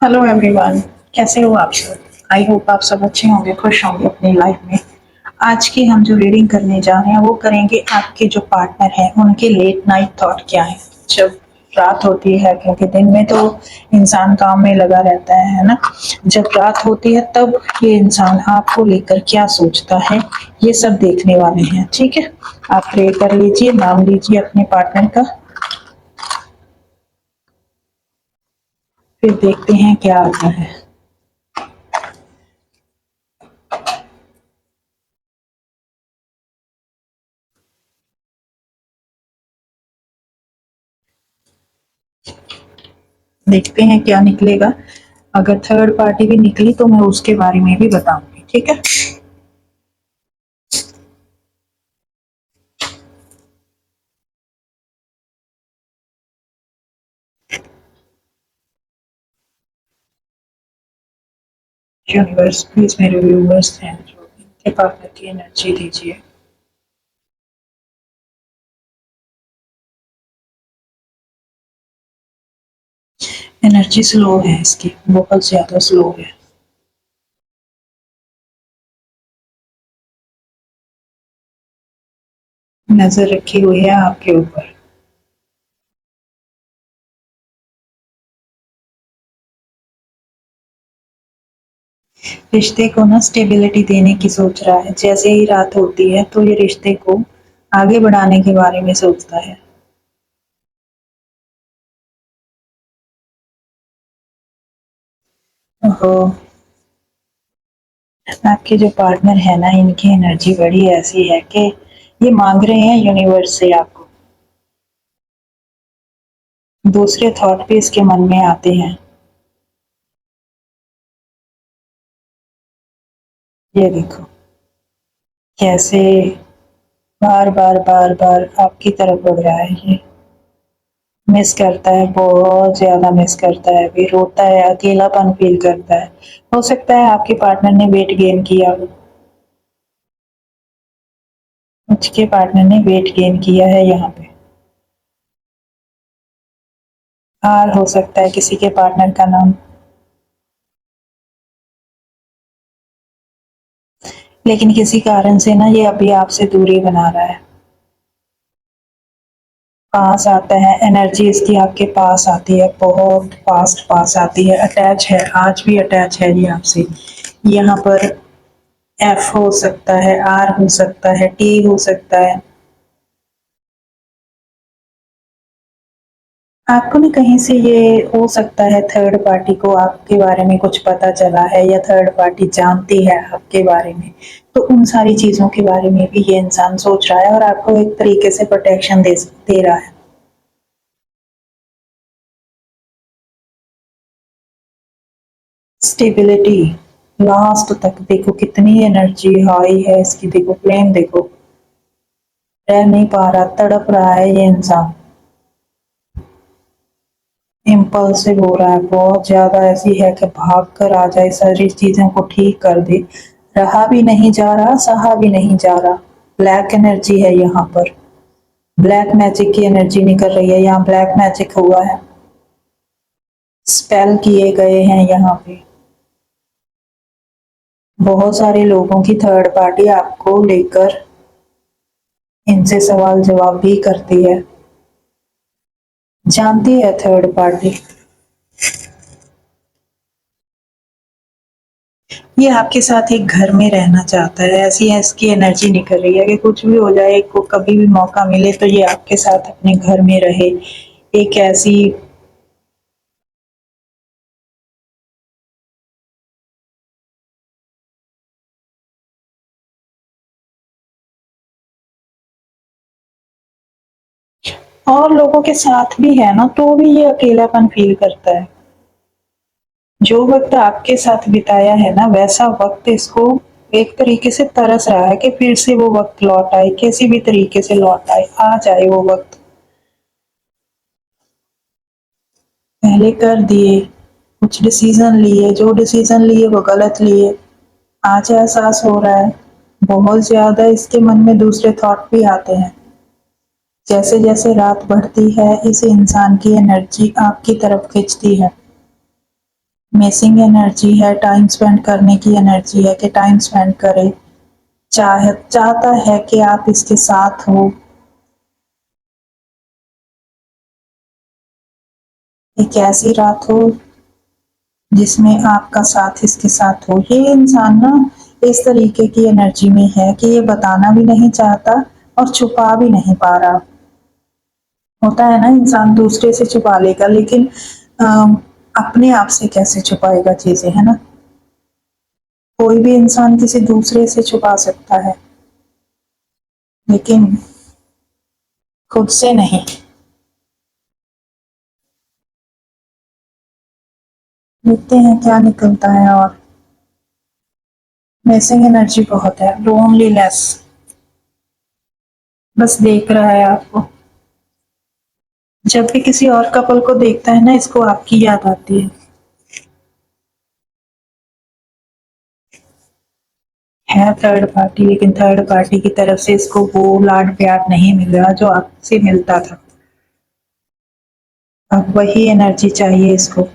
Hello everyone. कैसे हो आप सब? आई होप आप सब अच्छे होंगे, खुश होंगे अपनी लाइफ में। आज की हम जो रीडिंग करने जा रहे हैं वो करेंगे आपके जो पार्टनर हैं उनके लेट नाइट थॉट क्या है जब रात होती है, क्योंकि दिन में तो इंसान काम में लगा रहता है ना। जब रात होती है तब ये इंसान आपको लेकर क्या सोचता है, ये सब देखने वाले हैं। ठीक है, आप प्रे कर लीजिए, नाम लीजिए अपने पार्टनर का, फिर देखते हैं क्या आता है। देखते हैं क्या निकलेगा। अगर थर्ड पार्टी भी निकली तो मैं उसके बारे में भी बताऊंगी, ठीक है। यूनिवर्स प्लीज मेरे व्यूवर्स हैं जो इनके पार्टनर की एनर्जी दीजिए। एनर्जी स्लो है इसकी, बहुत ज्यादा स्लो है। नजर रखी हुई है आपके ऊपर। रिश्ते को ना स्टेबिलिटी देने की सोच रहा है। जैसे ही रात होती है तो ये रिश्ते को आगे बढ़ाने के बारे में सोचता है। ओहो, आपके जो पार्टनर है ना इनकी एनर्जी बड़ी ऐसी है कि ये मांग रहे हैं यूनिवर्स से आपको। दूसरे थॉट भी इसके मन में आते हैं। ये देखो कैसे बार बार बार बार आपकी तरफ बढ़ रहा है ये। मिस करता है, बहुत ज्यादा मिस करता है, भी रोता है, अकेलापन फील करता है। हो सकता है आपके पार्टनर ने वेट गेन किया हो। उसके पार्टनर ने वेट गेन किया है यहाँ पे। आर हो सकता है किसी के पार्टनर का नाम। लेकिन किसी कारण से ना ये अभी आपसे दूरी बना रहा है। पास आता है, एनर्जी इसकी आपके पास आती है, बहुत फास्ट पास आती है, अटैच है, आज भी अटैच है ये आपसे। यहाँ पर एफ हो सकता है, आर हो सकता है, टी हो सकता है। आपको ना कहीं से ये हो सकता है थर्ड पार्टी को आपके बारे में कुछ पता चला है या थर्ड पार्टी जानती है आपके बारे में। तो उन सारी चीजों के बारे में भी ये इंसान सोच रहा है और आपको एक तरीके से प्रोटेक्शन दे रहा है। स्टेबिलिटी लास्ट तक देखो कितनी एनर्जी हाई है इसकी, देखो फ्लेम देखो। रह नहीं पा रहा, तड़प रहा है ये इंसान। इम्पल्सिव हो रहा है, बहुत ज्यादा ऐसी है कि भाग कर आ जाए, सारी चीजों को ठीक कर दे। रहा भी नहीं जा रहा, सहा भी नहीं जा रहा। ब्लैक एनर्जी है यहाँ पर, ब्लैक मैजिक की एनर्जी निकल रही है, यहाँ ब्लैक मैजिक हुआ है, स्पेल किए गए हैं यहाँ पे। बहुत सारे लोगों की थर्ड पार्टी आपको लेकर इनसे सवाल जवाब भी करती है। जानती है थर्ड पार्टी, ये आपके साथ एक घर में रहना चाहता है। ऐसी है इसकी एनर्जी निकल रही है कि कुछ भी हो जाए, को कभी भी मौका मिले तो ये आपके साथ अपने घर में रहे। एक ऐसी और लोगों के साथ भी है ना तो भी ये अकेलापन फील करता है। जो वक्त आपके साथ बिताया है ना वैसा वक्त इसको एक तरीके से तरस रहा है कि फिर से वो वक्त लौट आए, किसी भी तरीके से लौट आए, आ जाए वो वक्त। पहले कर दिए, कुछ डिसीजन लिए, जो डिसीजन लिए वो गलत लिए। आज एहसास हो रहा है, बहुत ज्यादा इसके मन में दूसरे थॉट भी आते हैं। जैसे जैसे रात बढ़ती है इस इंसान की एनर्जी आपकी तरफ खिंचती है। मिसिंग एनर्जी है, टाइम स्पेंड करने की एनर्जी है कि टाइम स्पेंड करे, चाहता है कि आप इसके साथ हो। एक ऐसी रात हो जिसमें आपका साथ इसके साथ हो। ये इंसान ना इस तरीके की एनर्जी में है कि ये बताना भी नहीं चाहता और छुपा भी नहीं पा रहा। होता है ना, इंसान दूसरे से छुपा लेगा लेकिन अपने आप से कैसे छुपाएगा चीजें, है ना। कोई भी इंसान किसी दूसरे से छुपा सकता है लेकिन खुद से नहीं। देखते हैं क्या निकलता है। और मिसिंग एनर्जी बहुत है, लोनलीनेस, बस देख रहा है आपको। जब भी किसी और कपल को देखता है ना, इसको आपकी याद आती है थर्ड पार्टी, लेकिन थर्ड पार्टी की तरफ से इसको वो लाड प्यार नहीं मिल रहा जो आपसे मिलता था। अब वही एनर्जी चाहिए इसको।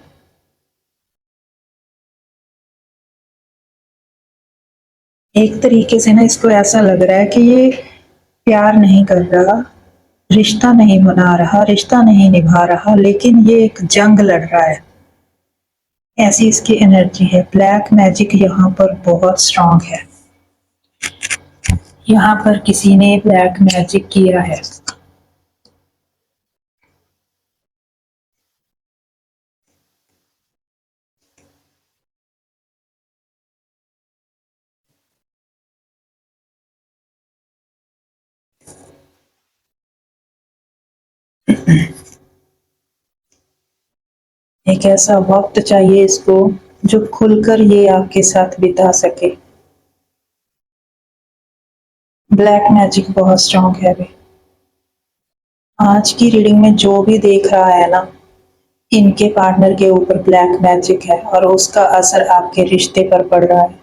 एक तरीके से ना इसको ऐसा लग रहा है कि ये प्यार नहीं कर रहा, रिश्ता नहीं बना रहा, रिश्ता नहीं निभा रहा, लेकिन ये एक जंग लड़ रहा है। ऐसी इसकी एनर्जी है। ब्लैक मैजिक यहाँ पर बहुत स्ट्रांग है। यहाँ पर किसी ने ब्लैक मैजिक किया है। एक ऐसा वक्त चाहिए इसको जो खुलकर ये आपके साथ बिता सके। ब्लैक मैजिक बहुत स्ट्रांग है अभी। आज की रीडिंग में जो भी देख रहा है ना, इनके पार्टनर के ऊपर ब्लैक मैजिक है और उसका असर आपके रिश्ते पर पड़ रहा है।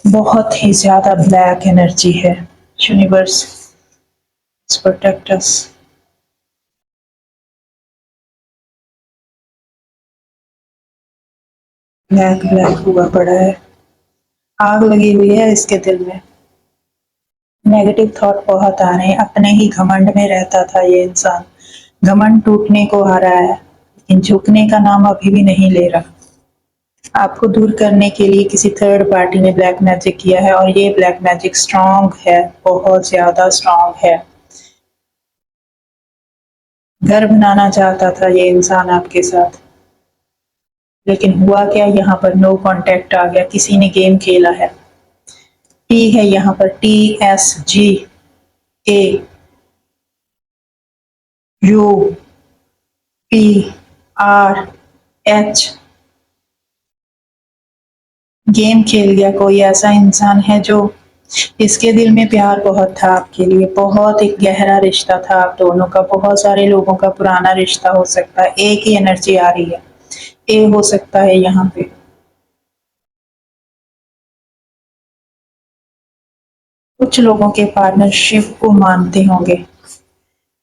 बहुत ही ज्यादा ब्लैक एनर्जी है। Universe protect us. Black black हुआ पड़ा है, आग लगी हुई है इसके दिल में। नेगेटिव थॉट बहुत आ रहे हैं। अपने ही घमंड में रहता था ये इंसान, घमंड टूटने को आ रहा है लेकिन झुकने का नाम अभी भी नहीं ले रहा। आपको दूर करने के लिए किसी थर्ड पार्टी ने ब्लैक मैजिक किया है और ये ब्लैक मैजिक स्ट्रांग है, बहुत ज्यादा स्ट्रांग है। घर बनाना चाहता था ये इंसान आपके साथ, लेकिन हुआ क्या, यहाँ पर नो कांटेक्ट आ गया, किसी ने गेम खेला है। टी है यहाँ पर, TSGAUPRH। गेम खेल गया कोई ऐसा इंसान है जो, इसके दिल में प्यार बहुत था आपके लिए, बहुत एक गहरा रिश्ता था आप दोनों का। बहुत सारे लोगों का पुराना रिश्ता हो सकता है। एक ही एनर्जी आ रही है, ए हो सकता है यहाँ पे। कुछ लोगों के पार्टनरशिप को मानते होंगे,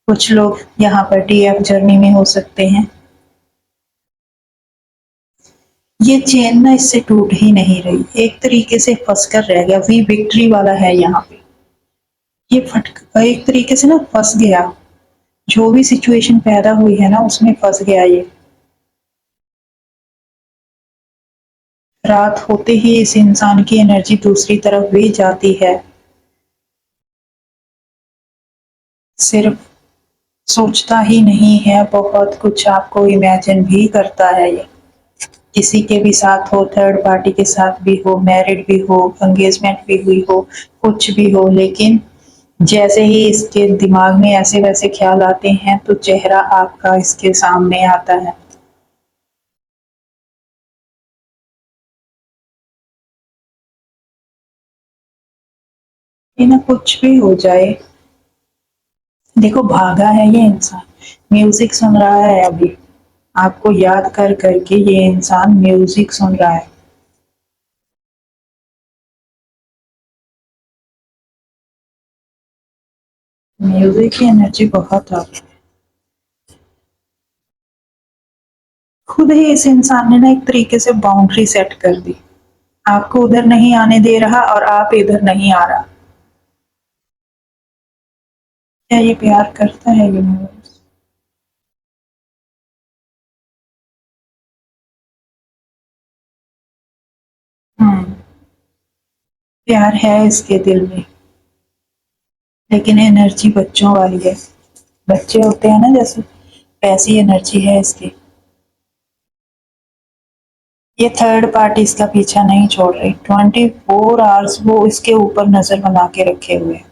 कुछ लोग यहाँ पर TF जर्नी में हो सकते हैं। ये चेन ना इससे टूट ही नहीं रही, एक तरीके से फंस कर रह गया। वी विक्ट्री वाला है यहाँ पे। ये फट एक तरीके से ना फंस गया, जो भी सिचुएशन पैदा हुई है ना उसमें फंस गया ये। रात होते ही इस इंसान की एनर्जी दूसरी तरफ भी जाती है। सिर्फ सोचता ही नहीं है, बहुत कुछ आपको इमेजिन भी करता है ये। किसी के भी साथ हो, थर्ड पार्टी के साथ भी हो, मैरिड भी हो, एंगेजमेंट भी हुई हो, कुछ भी हो, लेकिन जैसे ही इसके दिमाग में ऐसे वैसे ख्याल आते हैं तो चेहरा आपका इसके सामने आता है। ये ना कुछ भी हो जाए, देखो भागा है ये इंसान, म्यूजिक सुन रहा है अभी, आपको याद कर करके ये इंसान म्यूजिक सुन रहा है। म्यूजिक की एनर्जी बहुत है। खुद ही इस इंसान ने ना एक तरीके से बाउंड्री सेट कर दी। आपको उधर नहीं आने दे रहा और आप इधर नहीं आ रहा। क्या ये प्यार करता है यूनिवर्स? हम्म, प्यार है इसके दिल में, लेकिन एनर्जी बच्चों वाली है। बच्चे होते हैं ना जैसे, वैसी एनर्जी है इसकी। ये थर्ड पार्टी इसका पीछा नहीं छोड़ रही। 24 आवर्स वो इसके ऊपर नजर बना के रखे हुए हैं।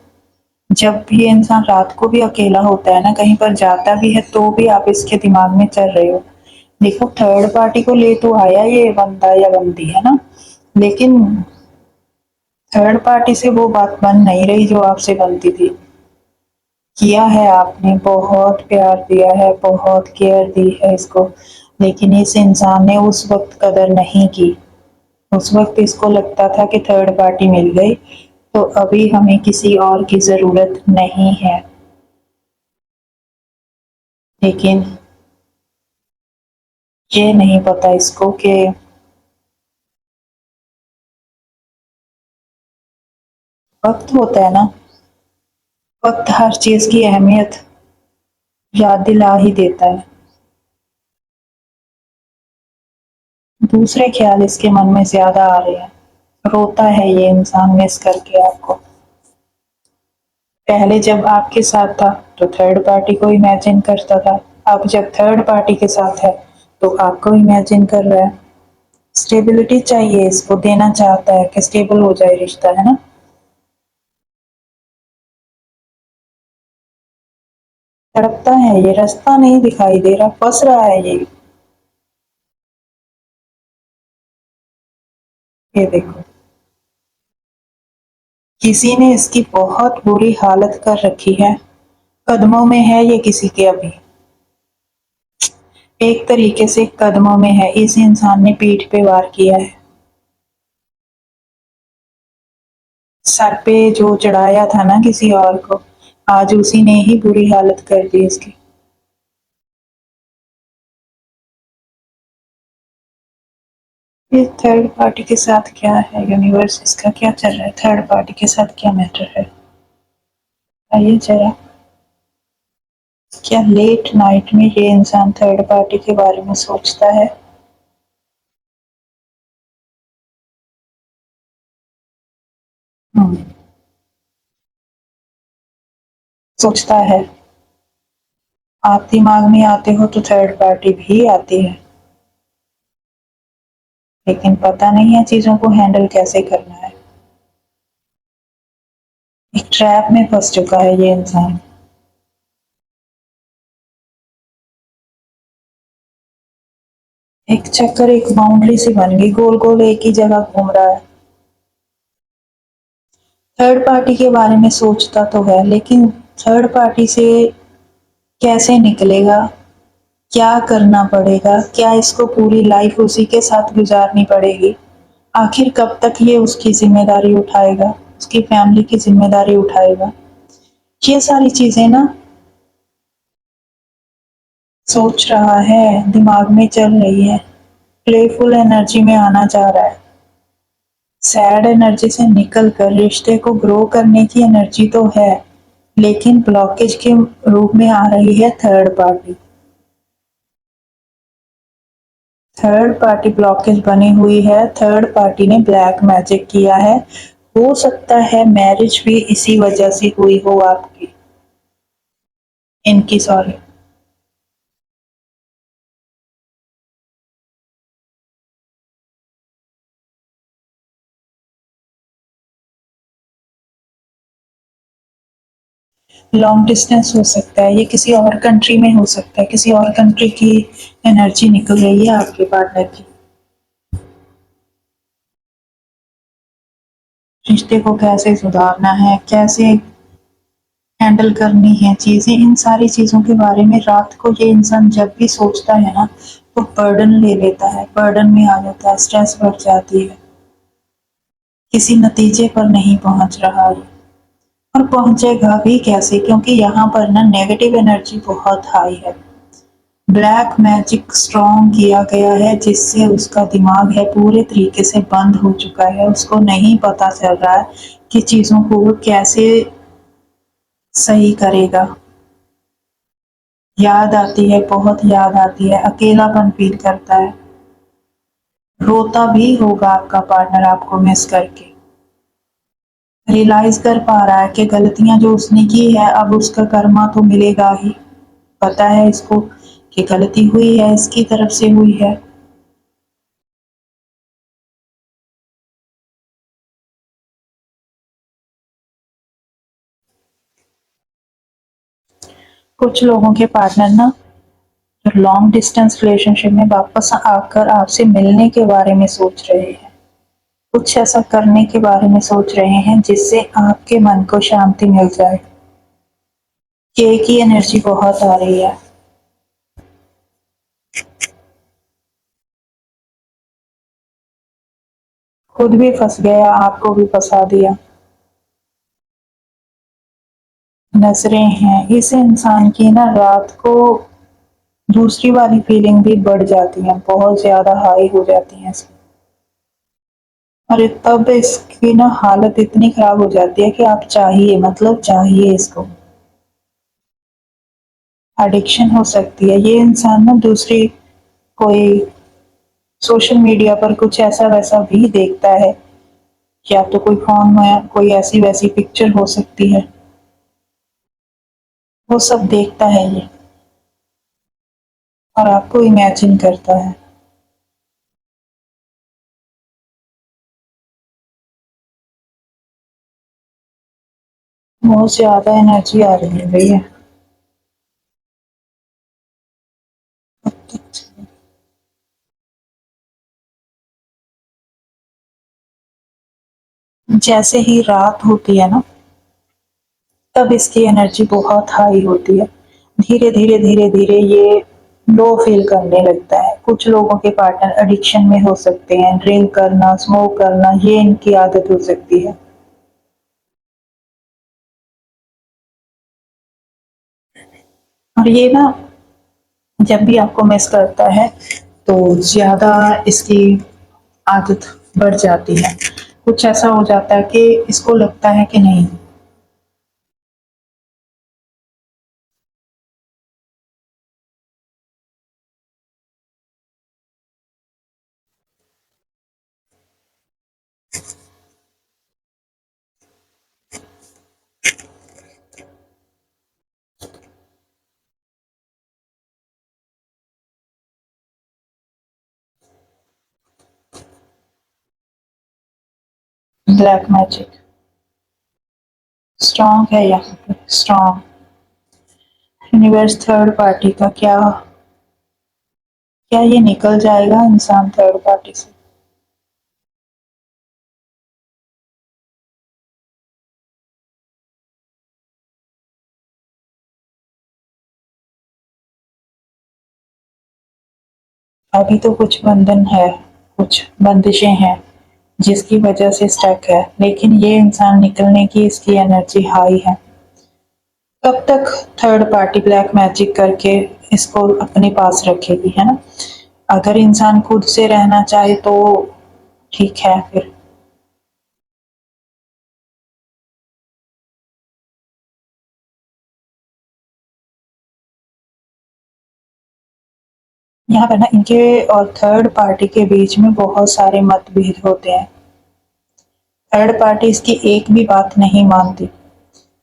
जब भी ये इंसान रात को भी अकेला होता है ना, कहीं पर जाता भी है, तो भी आप इसके दिमाग में चल रहे हो। देखो, थर्ड पार्टी को ले तो आया ये बंदा या बंदी, है ना, लेकिन थर्ड पार्टी से वो बात बन नहीं रही जो आपसे बनती थी। किया है आपने, बहुत प्यार दिया है, बहुत केयर दी है इसको, लेकिन इस इंसान ने उस वक्त कदर नहीं की। उस वक्त इसको लगता था कि थर्ड पार्टी मिल गई तो अभी हमें किसी और की ज़रूरत नहीं है। लेकिन ये नहीं पता इसको कि वक्त होता है ना, वक्त हर चीज़ की अहमियत याद दिला ही देता है। दूसरे ख्याल इसके मन में ज़्यादा आ रहे हैं। रोता है ये इंसान मिस करके आपको। पहले जब आपके साथ था तो थर्ड पार्टी को इमेजिन करता था, अब जब थर्ड पार्टी के साथ है तो आपको इमेजिन कर रहा है। स्टेबिलिटी चाहिए इसको, देना चाहता है कि स्टेबल हो जाए रिश्ता, है ना। तड़पता है ये, रास्ता नहीं दिखाई दे रहा, फंस रहा है ये देखो, किसी ने इसकी बहुत बुरी हालत कर रखी है। कदमों में है ये किसी के अभी, एक तरीके से कदमों में है। इस इंसान ने पीठ पे वार किया है। सर पे जो चढ़ाया था ना किसी और को, आज उसी ने ही बुरी हालत कर दी इसकी। ये थर्ड पार्टी के साथ क्या है यूनिवर्स, इसका क्या चल रहा है, थर्ड पार्टी के साथ क्या मैटर है? आइए जरा, क्या लेट नाइट में ये इंसान थर्ड पार्टी के बारे में सोचता है? हम्म, सोचता है। आप दिमाग में आते हो तो थर्ड पार्टी भी आती है, लेकिन पता नहीं है चीजों को हैंडल कैसे करना है। एक ट्रैप में फंस चुका है ये इंसान। एक चक्कर, एक बाउंड्री सी बन गई, गोल गोल एक ही जगह घूम रहा है। थर्ड पार्टी के बारे में सोचता तो है, लेकिन थर्ड पार्टी से कैसे निकलेगा, क्या करना पड़ेगा, क्या इसको पूरी लाइफ उसी के साथ गुजारनी पड़ेगी? आखिर कब तक ये उसकी जिम्मेदारी उठाएगा, उसकी फैमिली की जिम्मेदारी उठाएगा? ये सारी चीजें ना सोच रहा है, दिमाग में चल रही है। प्लेफुल एनर्जी में आना चाह रहा है। सैड एनर्जी से निकल कर रिश्ते को ग्रो करने की एनर्जी तो है, लेकिन ब्लॉकेज के रूप में आ रही है third party. Third party blockage बनी हुई है, थर्ड पार्टी ने ब्लैक मैजिक किया है। हो सकता है मैरिज भी इसी वजह से हुई हो आपकी, इनकी, सॉरी। लॉन्ग डिस्टेंस हो सकता है, ये किसी और कंट्री में हो सकता है, किसी और कंट्री की एनर्जी निकल रही है आपके पार्टनर की। रिश्ते को कैसे सुधारना है, कैसे हैंडल करनी है चीजें, इन सारी चीजों के बारे में रात को ये इंसान जब भी सोचता है ना, तो बर्डन ले लेता है, बर्डन में आ जाता है, स्ट्रेस बढ़ जाती है, किसी नतीजे पर नहीं पहुंच रहा है। और पहुंचेगा भी कैसे, क्योंकि यहाँ पर ना नेगेटिव एनर्जी बहुत हाई है। ब्लैक मैजिक स्ट्रॉन्ग किया गया है जिससे उसका दिमाग है पूरे तरीके से बंद हो चुका है। उसको नहीं पता चल रहा है कि चीज़ों को वो कैसे सही करेगा। याद आती है, बहुत याद आती है, अकेलापन फ़ील करता है। रोता भी होगा आपका पार्टनर आपको मिस करके। रियलाइज़ कर पा रहा है कि गलतियाँ जो उसने की है अब उसका कर्मा तो मिलेगा ही। पता है इसको कि गलती हुई है, इसकी तरफ से हुई है। कुछ लोगों के पार्टनर ना जो लॉन्ग डिस्टेंस रिलेशनशिप में वापस आकर आपसे मिलने के बारे में सोच रहे हैं। कुछ ऐसा करने के बारे में सोच रहे हैं जिससे आपके मन को शांति मिल जाए। ये की एनर्जी बहुत आ रही है। खुद भी फँस गया, आपको भी फँसा दिया। नज़रें हैं, इस इंसान की ना रात को दूसरी वाली फीलिंग भी बढ़ जाती है, बहुत ज़्यादा हाई हो जाती है इसकी। और तब इसकी ना हालत इतनी ख़राब हो जाती है कि आप चाहिए मतलब चाहिए इसको। एडिक्शन हो सकती है। ये इंसान ना दूसरी कोई सोशल मीडिया पर कुछ ऐसा-वैसा भी देखता है, या तो कोई फ़ोन में कोई ऐसी-वैसी पिक्चर हो सकती है। वो सब देखता है ये और आपको इमेजिन करता है। बहुत ज़्यादा एनर्जी आ रही है भैया। जैसे ही रात होती है ना, तब इसकी एनर्जी बहुत हाई होती है। धीरे-धीरे, धीरे-धीरे ये लो फ़ील करने लगता है। कुछ लोगों के पार्टनर एडिक्शन में हो सकते हैं, ड्रिंक करना, स्मोक करना, ये इनकी आदत हो सकती है। और ये ना जब भी आपको मिस करता है, तो ज़्यादा इसकी आदत बढ़ जाती है। कुछ ऐसा हो जाता है कि इसको लगता है कि नहीं, ब्लैक मैजिक स्ट्रॉन्ग है यहाँ पे, स्ट्रॉन्ग। यूनिवर्स थर्ड पार्टी का क्या क्या ये निकल जाएगा इंसान थर्ड पार्टी से? अभी तो कुछ बंधन है, कुछ बंदिशें हैं जिसकी वजह से स्टक है, लेकिन ये इंसान निकलने की इसकी एनर्जी हाई है। कब तक थर्ड पार्टी ब्लैक मैजिक करके इसको अपने पास रखेगी, है ना? अगर इंसान खुद से रहना चाहे तो ठीक है फिर। यहाँ पर ना इनके और थर्ड पार्टी के बीच में बहुत सारे मतभेद होते हैं। थर्ड पार्टी इसकी एक भी बात नहीं मानती।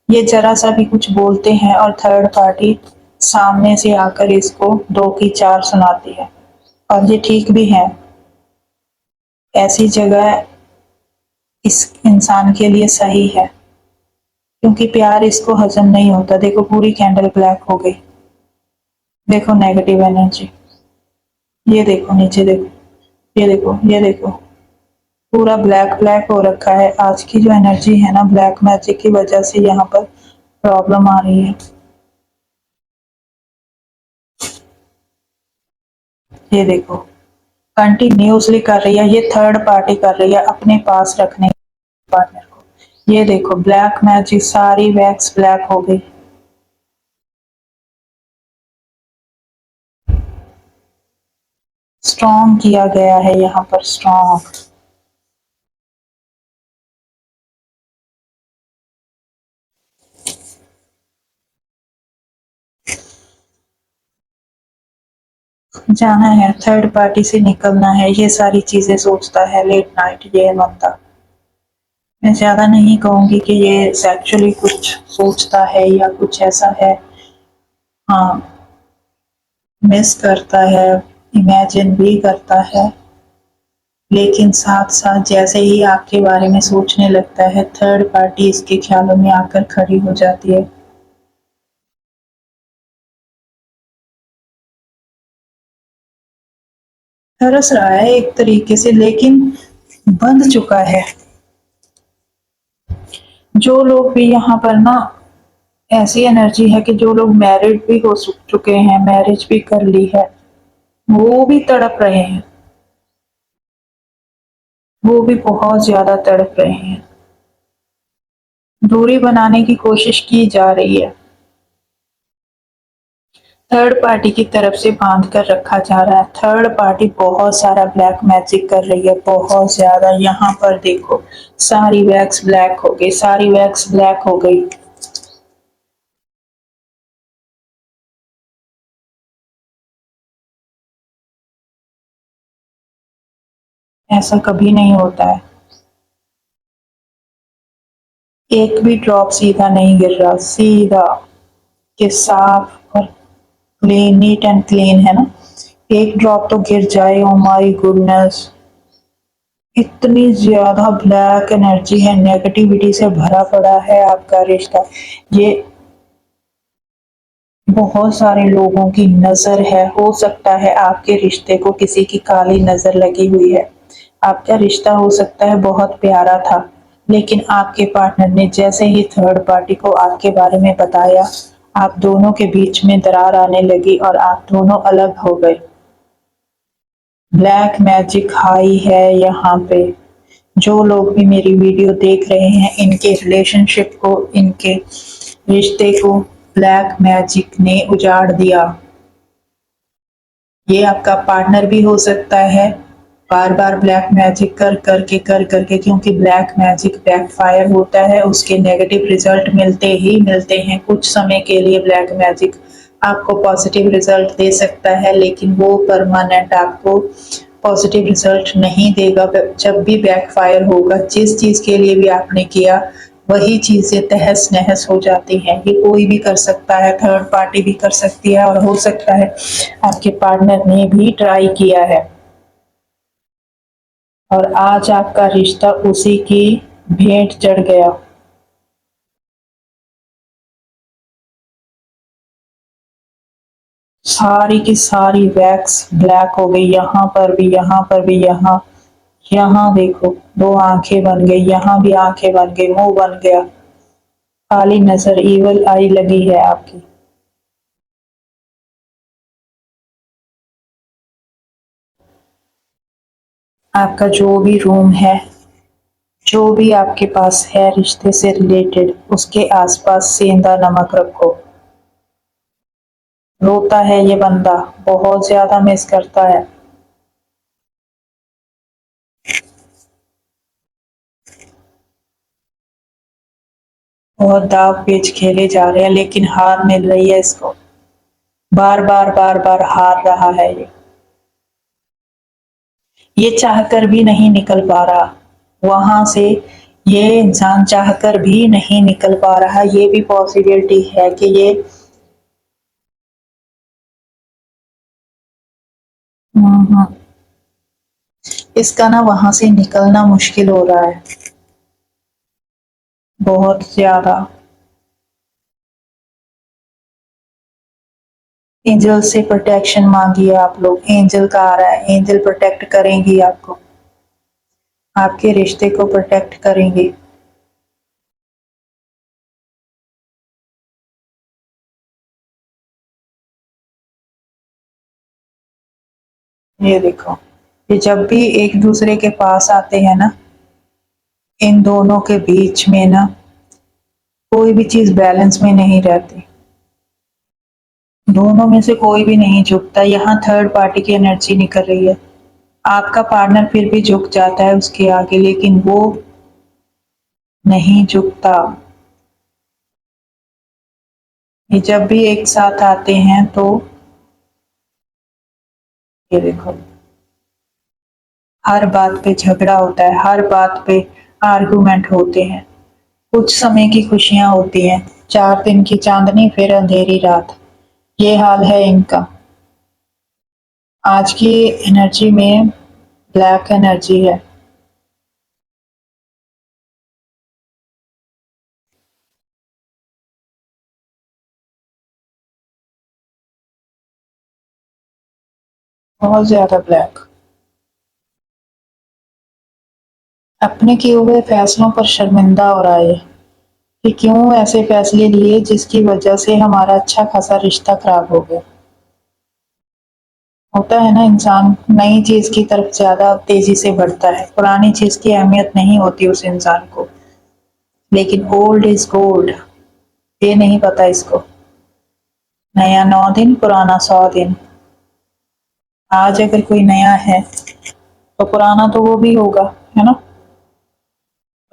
ये ज़रा सा भी कुछ बोलते हैं और थर्ड पार्टी सामने से आकर इसको 2 की 4 सुनाती है। और ये ठीक भी है। ऐसी जगह इस इंसान के लिए सही है, क्योंकि प्यार इसको हज़म नहीं होता। देखो पूरी कैंडल ब्लैक हो गई। देखो नेगेटिव एनर्जी। ये देखो नीचे देखो, ये देखो, ये देखो। पूरा ब्लैक ब्लैक हो रखा है। आज की जो एनर्जी है ना ब्लैक मैजिक की वजह से यहाँ पर प्रॉब्लम आ रही है। ये देखो कंटिन्यूअसली कर रही है, ये थर्ड पार्टी कर रही है अपने पास रखने पार्टनर को। ये देखो ब्लैक मैजिक सारी वैक्स ब्लैक हो गई। स्ट्रॉन्ग किया गया है यहाँ पर, स्ट्रॉन्ग। जाना है, थर्ड पार्टी से निकलना है, ये सारी चीजें सोचता है लेट नाइट ये बंदा। मैं ज्यादा नहीं कहूंगी कि ये सेक्सुअली कुछ सोचता है या कुछ ऐसा है। हाँ, मिस करता है, इमेजिन भी करता है, लेकिन साथ साथ जैसे ही आपके बारे में सोचने लगता है, थर्ड पार्टी इसके ख्यालों में आकर खड़ी हो जाती है। तरस रहा है एक तरीके से, लेकिन बंध चुका है। जो लोग भी यहाँ पर ना, ऐसी एनर्जी है कि जो लोग मैरिड भी हो चुके हैं, मैरिज भी कर ली है, वो भी तड़प रहे हैं, वो भी बहुत ज्यादा तड़प रहे हैं। दूरी बनाने की कोशिश की जा रही है, थर्ड पार्टी की तरफ से बांध कर रखा जा रहा है। थर्ड पार्टी बहुत सारा ब्लैक मैजिक कर रही है, बहुत ज्यादा। यहाँ पर देखो, सारी वैक्स ब्लैक हो गई, सारी वैक्स ब्लैक हो गई। ऐसा कभी नहीं होता है, एक भी ड्रॉप सीधा नहीं गिर रहा, सीधा के साफ और क्लीन, नीट एंड क्लीन है ना। एक ड्रॉप तो गिर जाए, ओ माय गुडनेस, इतनी ज्यादा ब्लैक एनर्जी है, नेगेटिविटी से भरा पड़ा है आपका रिश्ता। ये बहुत सारे लोगों की नजर है, हो सकता है आपके रिश्ते को किसी की काली नजर लगी हुई है। आपका रिश्ता हो सकता है बहुत प्यारा था, लेकिन आपके पार्टनर ने जैसे ही थर्ड पार्टी को आपके बारे में बताया, आप दोनों के बीच में दरार आने लगी और आप दोनों अलग हो गए। ब्लैक मैजिक हाई है यहाँ पे। जो लोग भी मेरी वीडियो देख रहे हैं, इनके रिलेशनशिप को, इनके रिश्ते को ब्लैक मैजिक ने उजाड़ दिया। ये आपका पार्टनर भी हो सकता है, बार बार ब्लैक मैजिक कर करके, क्योंकि ब्लैक मैजिक बैकफायर होता है, उसके नेगेटिव रिजल्ट मिलते ही मिलते हैं। कुछ समय के लिए ब्लैक मैजिक आपको पॉजिटिव रिजल्ट दे सकता है, लेकिन वो परमानेंट आपको पॉजिटिव रिजल्ट नहीं देगा। जब भी बैकफायर होगा, जिस चीज के लिए भी आपने किया, वही चीजें तहस नहस हो जाती हैं। ये कोई भी कर सकता है, थर्ड पार्टी भी कर सकती है, और हो सकता है आपके पार्टनर ने भी ट्राई किया है, और आज आपका रिश्ता उसी की भेंट चढ़ गया। सारी की सारी वैक्स ब्लैक हो गई, यहाँ पर भी, यहाँ पर भी, यहाँ यहाँ देखो, दो आंखें बन गई, यहाँ भी आंखें बन गई, मुंह बन गया, काली नजर, इवल आई लगी है आपकी। आपका जो भी रूम है, जो भी आपके पास है रिश्ते से रिलेटेड, उसके आसपास सेंधा नमक रखो। रोता है ये बंदा, बहुत ज्यादा मिस करता है। बहुत दाव पेच खेले जा रहे हैं, लेकिन हार मिल रही है इसको। बार बार बार बार हार रहा है ये चाह कर भी नहीं निकल पा रहा वहां से। ये इंसान चाह कर भी नहीं निकल पा रहा, ये भी पॉसिबिलिटी है कि ये हम्म, इसका ना वहां से निकलना मुश्किल हो रहा है, बहुत ज्यादा। एंजल से प्रोटेक्शन मांगिए आप लोग, एंजल का आ रहा है, एंजल प्रोटेक्ट करेंगी आपको, आपके रिश्ते को प्रोटेक्ट करेंगे। ये देखो, ये जब भी एक दूसरे के पास आते हैं ना, इन दोनों के बीच में ना कोई भी चीज बैलेंस में नहीं रहती, दोनों में से कोई भी नहीं झुकता। यहाँ थर्ड पार्टी की एनर्जी निकल रही है, आपका पार्टनर फिर भी झुक जाता है उसके आगे, लेकिन वो नहीं झुकता। ये जब भी एक साथ आते हैं तो ये देखो, हर बात पे झगड़ा होता है, हर बात पे आर्गुमेंट होते हैं। कुछ समय की खुशियां होती हैं, 4 दिन की चांदनी फिर अंधेरी रात। ये हाल है इनका। आज की एनर्जी में ब्लैक एनर्जी है। बहुत ज्यादा ब्लैक। अपने किए हुए फैसलों पर शर्मिंदा हो रहा है कि क्यों ऐसे फैसले लिए जिसकी वजह से हमारा अच्छा खासा रिश्ता खराब हो गया। होता है ना, इंसान नई चीज की तरफ ज्यादा तेजी से बढ़ता है, पुरानी चीज की अहमियत नहीं होती उस इंसान को। लेकिन ओल्ड इज गोल्ड, ये नहीं पता इसको। नया 9 दिन, पुराना 100 दिन। आज अगर कोई नया है तो पुराना तो वो भी होगा, है ना।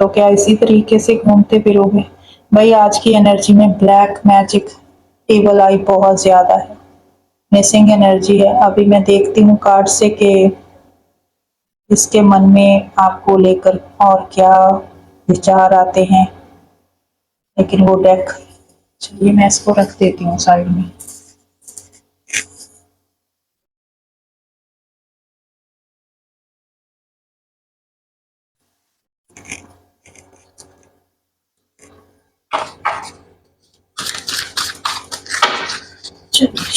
तो क्या इसी तरीके से घूमते फिरोगे? भाई आज की एनर्जी में ब्लैक मैजिक, टेबल आई बहुत ज्यादा है, मिसिंग एनर्जी है। अभी मैं देखती हूँ कार्ड से कि इसके मन में आपको लेकर और क्या विचार आते हैं। लेकिन वो डेक, चलिए मैं इसको रख देती हूँ साइड में। चलिए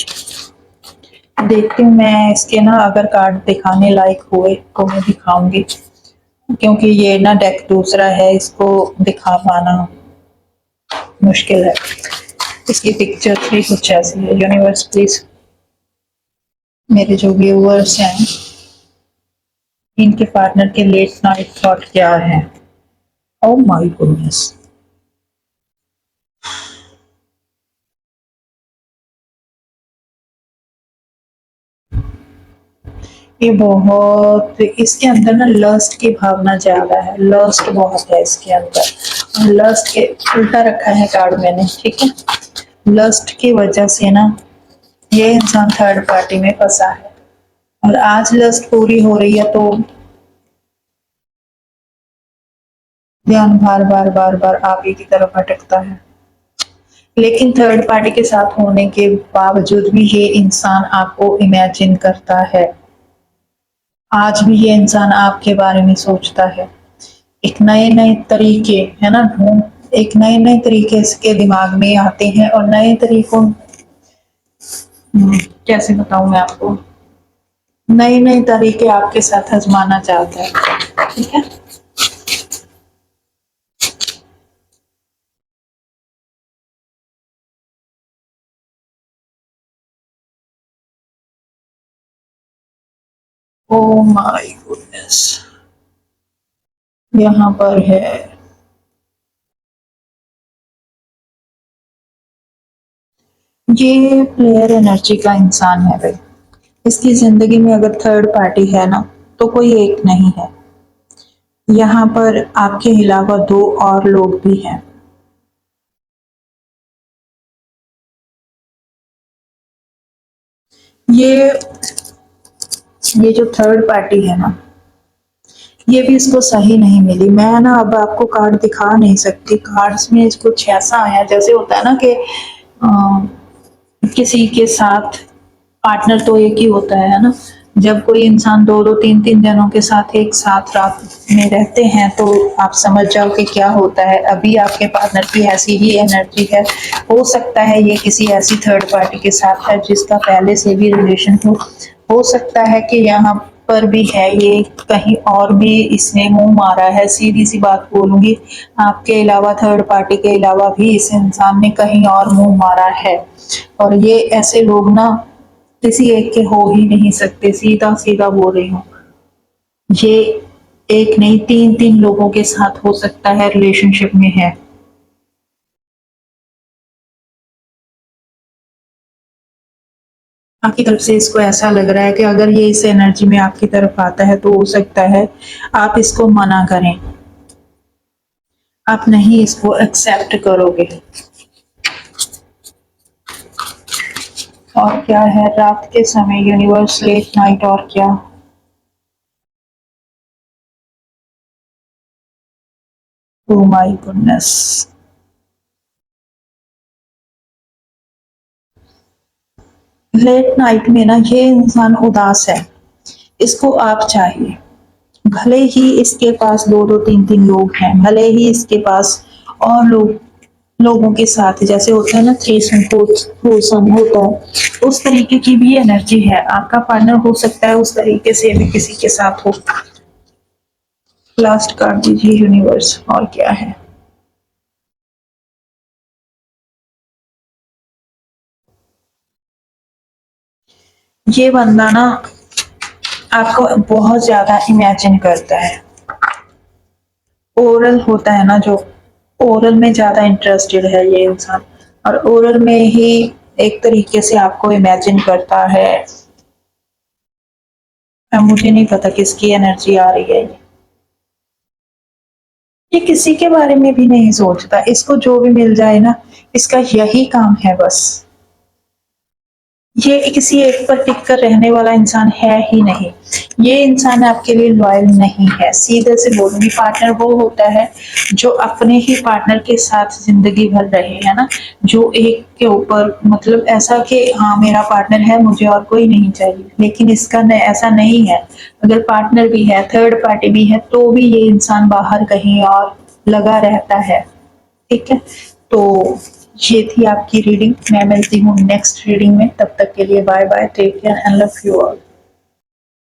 देखती हूँ मैं इसके ना, अगर कार्ड दिखाने लायक हुए तो मैं दिखाऊंगी, क्योंकि ये ना डेक दूसरा है, इसको दिखा पाना मुश्किल है। इसकी पिक्चर भी कुछ ऐसी है। यूनिवर्स प्लीज, मेरे जो व्यूअर्स हैं इनके पार्टनर के लेट नाइट थॉट क्या है? Oh my goodness. ये बहुत, इसके अंदर ना लस्ट की भावना ज्यादा है, लस्ट बहुत है इसके अंदर। और लस्ट के उल्टा रखा है कार्ड मैंने, ठीक है। लस्ट की वजह से ना ये इंसान थर्ड पार्टी में फंसा है, और आज लस्ट पूरी हो रही है तो ध्यान बार बार बार बार आगे की तरफ भटकता है। लेकिन थर्ड पार्टी के साथ होने के बावजूद भी ये इंसान आपको इमेजिन करता है। आज भी ये इंसान आपके बारे में सोचता है। एक नए नए तरीके, है ना, ढूंढ, एक नए नए तरीके इसके दिमाग में आते हैं, और नए तरीकों, कैसे बताऊं मैं आपको, नए नए तरीके आपके साथ आजमाना चाहता है, ठीक है। ओ माय गुडनेस, यहाँ पर है, ये प्लेयर एनर्जी का इंसान है भाई। इसकी जिंदगी में अगर थर्ड पार्टी है ना, तो कोई एक नहीं है। यहाँ पर आपके अलावा दो और लोग भी हैं। ये ये जो थर्ड पार्टी है ना, ये भी इसको सही नहीं मिली। मैं ना अब आपको कार्ड दिखा नहीं सकती, कार्ड्स में कुछ ऐसा आया जैसे होता है ना कि किसी के साथ पार्टनर तो एक ही होता है ना। जब कोई इंसान दो दो तीन तीन जनों के साथ एक साथ रात में रहते हैं तो आप समझ जाओ कि क्या होता है। अभी आपके पार्टनर की ऐसी ही एनर्जी है। हो सकता है ये किसी ऐसी थर्ड पार्टी के साथ है जिसका पहले से भी रिलेशन हो सकता है कि यहाँ पर भी है, ये कहीं और भी इसने मुंह मारा है। सीधी सी बात बोलूंगी, आपके अलावा थर्ड पार्टी के अलावा भी इस इंसान ने कहीं और मुंह मारा है। और ये ऐसे लोग ना किसी एक के हो ही नहीं सकते, सीधा सीधा बोल रही हूँ। ये एक नहीं, तीन तीन लोगों के साथ हो सकता है, रिलेशनशिप में है। आपकी तरफ से इसको ऐसा लग रहा है कि अगर ये इस एनर्जी में आपकी तरफ आता है तो हो सकता है आप इसको मना करें, आप नहीं इसको एक्सेप्ट करोगे। और क्या है रात के समय यूनिवर्स, लेट नाइट, और क्या? Oh my goodness. Late night में ना ये इंसान उदास है, इसको आप चाहिए। भले ही इसके पास दो दो तीन तीन लोग हैं, भले ही इसके पास और लोगों के साथ जैसे होता है ना थ्रीसम फोरसम होता है, उस तरीके की भी एनर्जी है। आपका पार्टनर हो सकता है उस तरीके से भी किसी के साथ हो। लास्ट कार्ड दीजिए यूनिवर्स, और क्या है? ये बंदा ना आपको बहुत ज्यादा इमेजिन करता है। ओरल होता है ना जो, ओरल में ज्यादा इंटरेस्टेड है ये इंसान, और ओरल में ही एक तरीके से आपको इमेजिन करता है। अब मुझे नहीं पता किसकी एनर्जी आ रही है। ये किसी के बारे में भी नहीं सोचता, इसको जो भी मिल जाए ना, इसका यही काम है बस। ये किसी एक पर टिक कर रहने वाला इंसान है ही नहीं। ये इंसान आपके लिए लॉयल नहीं है। सीधे से बोलूंगी, पार्टनर वो होता है जो अपने ही पार्टनर के साथ जिंदगी भर रहे, है ना, जो एक के ऊपर मतलब ऐसा कि हाँ मेरा पार्टनर है, मुझे और कोई नहीं चाहिए। लेकिन इसका ऐसा नहीं है। अगर पार्टनर भी है, थर्ड पार्टी भी है, तो भी ये इंसान बाहर कहीं और लगा रहता है। ठीक है, तो ये थी आपकी रीडिंग। मैं मिलती हूँ नेक्स्ट रीडिंग में, तब तक के लिए bye bye, take care and love you all.